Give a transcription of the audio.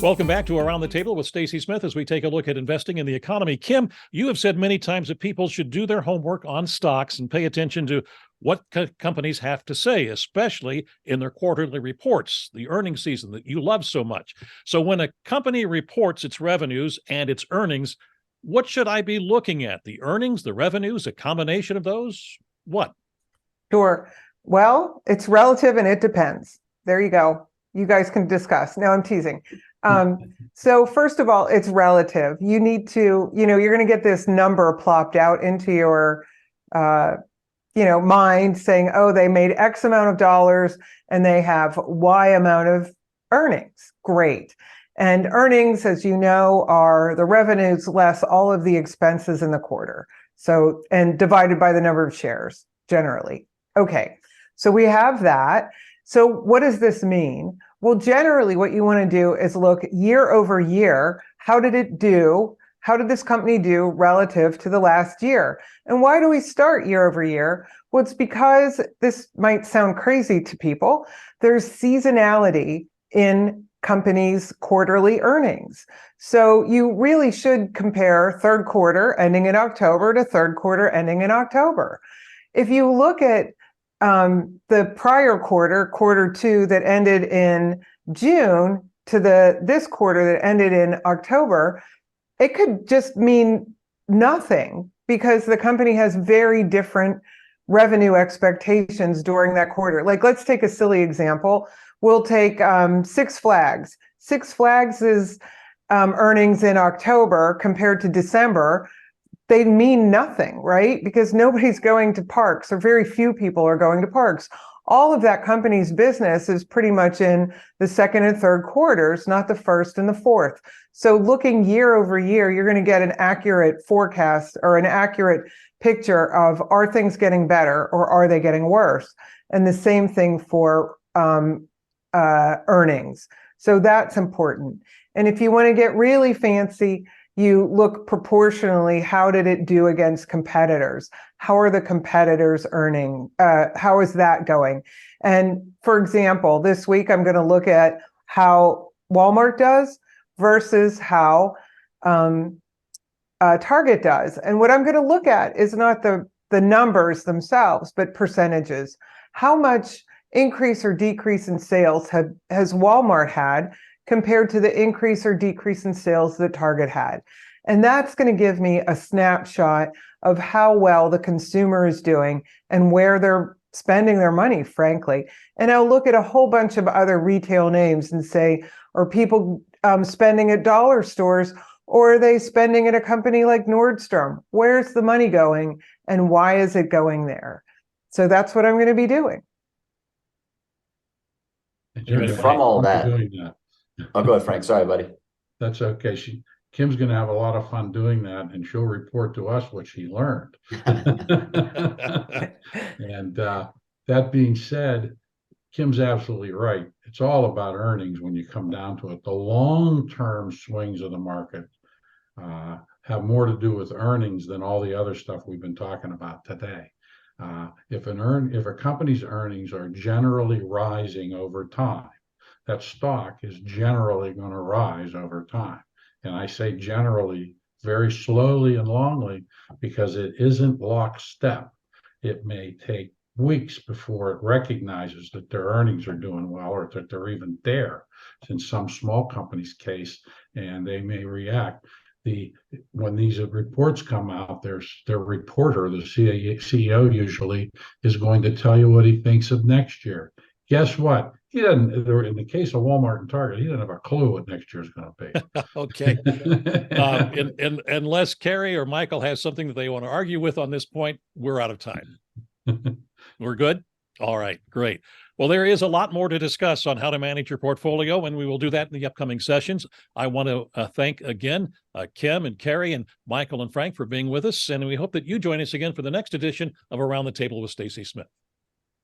Welcome back to Around the Table with Stacy Smith as we take a look at investing in the economy. Kim, you have said many times that people should do their homework on stocks and pay attention to what companies have to say, especially in their quarterly reports, the earnings season that you love so much. So when a company reports its revenues and its earnings, what should I be looking at? The earnings, the revenues, a combination of those? What? Sure. Well, it's relative and it depends. There you go. You guys can discuss. No, I'm teasing. So first of all, it's relative. You need to, you're going to get this number plopped out into your, mind saying, oh, they made X amount of dollars and they have Y amount of earnings. Great. And earnings, as you know, are the revenues less all of the expenses in the quarter. So, and divided by the number of shares generally. Okay. So we have that. So what does this mean? Well, generally what you want to do is look year over year. How did it do? How did this company do relative to the last year? And why do we start year over year? Well, it's because this might sound crazy to people. There's seasonality in companies' quarterly earnings. So you really should compare third quarter ending in October to third quarter ending in October. If you look at the prior quarter two that ended in June to this quarter that ended in October, it could just mean nothing because the company has very different revenue expectations during that quarter. Like, let's take a silly example. We'll take Six Flags. Six Flags is earnings in October compared to December. They mean nothing, right? Because nobody's going to parks, or very few people are going to parks. All of that company's business is pretty much in the second and third quarters, not the first and the fourth. So looking year over year, you're going to get an accurate forecast or an accurate picture of, are things getting better or are they getting worse? And the same thing for earnings. So that's important. And if you want to get really fancy, you look proportionally, how did it do against competitors? How are the competitors earning? How is that going? And for example, this week, I'm going to look at how Walmart does versus how Target does. And what I'm going to look at is not the numbers themselves, but percentages. How much increase or decrease in sales has Walmart had compared to the increase or decrease in sales that Target had. And that's going to give me a snapshot of how well the consumer is doing and where they're spending their money, frankly. And I'll look at a whole bunch of other retail names and say, are people spending at dollar stores, or are they spending at a company like Nordstrom? Where's the money going and why is it going there? So that's what I'm going to be doing. And from all that, I'll go ahead, Frank. Sorry, buddy. That's okay. Kim's going to have a lot of fun doing that, and she'll report to us what she learned. And that being said, Kim's absolutely right. It's all about earnings when you come down to it. The long-term swings of the market have more to do with earnings than all the other stuff we've been talking about today. If a company's earnings are generally rising over time, that stock is generally going to rise over time. And I say generally very slowly and longly because it isn't lockstep. It may take weeks before it recognizes that their earnings are doing well or that they're even there. In some small companies' case, and they may react. When these reports come out, their reporter, the CEO usually, is going to tell you what he thinks of next year. Guess what? He doesn't. In the case of Walmart and Target, he doesn't have a clue what next year is going to be. Okay. Unless Carrie or Michael has something that they want to argue with on this point, we're out of time. We're good? All right, great. Well, there is a lot more to discuss on how to manage your portfolio, and we will do that in the upcoming sessions. I want to thank again Kim and Carrie and Michael and Frank for being with us, and we hope that you join us again for the next edition of Around the Table with Stacy Smith.